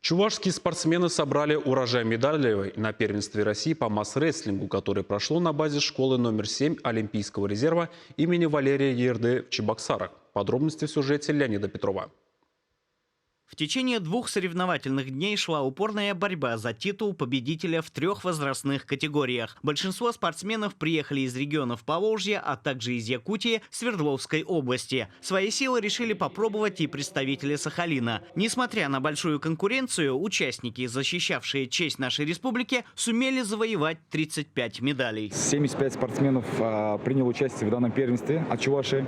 Чувашские спортсмены собрали урожай медалей на первенстве России по масс-рестлингу, которое прошло на базе школы номер 7 Олимпийского резерва имени Валерия Ерды в Чебоксарах. Подробности в сюжете Леонида Петрова. В течение 2 соревновательных дней шла упорная борьба за титул победителя в 3 возрастных категориях. Большинство спортсменов приехали из регионов Поволжья, а также из Якутии, Свердловской области. Свои силы решили попробовать и представители Сахалина. Несмотря на большую конкуренцию, участники, защищавшие честь нашей республики, сумели завоевать 35 медалей. 75 спортсменов приняло участие в данном первенстве от Чувашии.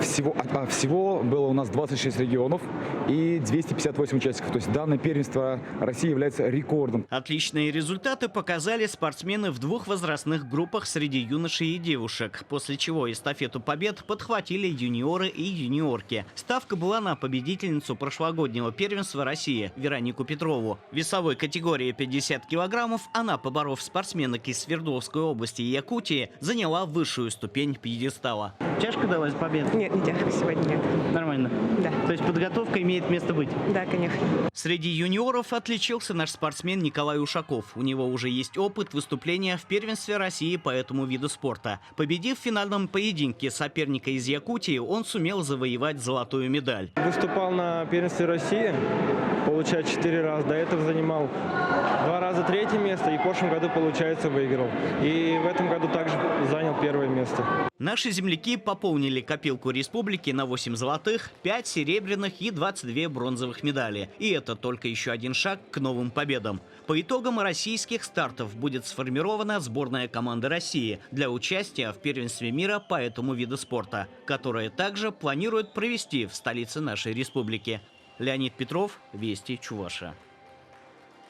Всего было у нас 26 регионов и 258 участников. То есть данное первенство России является рекордом. Отличные результаты показали спортсмены в 2 возрастных группах среди юношей и девушек, после чего эстафету побед подхватили юниоры и юниорки. Ставка была на победительницу прошлогоднего первенства России Веронику Петрову. В весовой категории 50 килограммов она, поборов спортсменок из Свердловской области и Якутии, заняла высшую ступень пьедестала. Тяжко далась победа? Нет, не тяжко сегодня, нет. Нормально? Да. То есть подготовка имеет место быть? Да, конечно. Среди юниоров отличился наш спортсмен Николай Ушаков. У него уже есть опыт выступления в первенстве России по этому виду спорта. Победив в финальном поединке соперника из Якутии, он сумел завоевать золотую медаль. Выступал на первенстве России, получается 4 раза. До этого занимал 2 раза 3-е место и в прошлом году, получается, выиграл. И в этом году также занял 1-е место. Наши земляки пополнили копилку республики на 8 золотых, 5 серебряных и 22 бронзовых медали. И это только еще один шаг к новым победам. По итогам российских стартов будет сформирована сборная команды России для участия в первенстве мира по этому виду спорта, которое также планируют провести в столице нашей республики. Леонид Петров, Вести, Чувашия.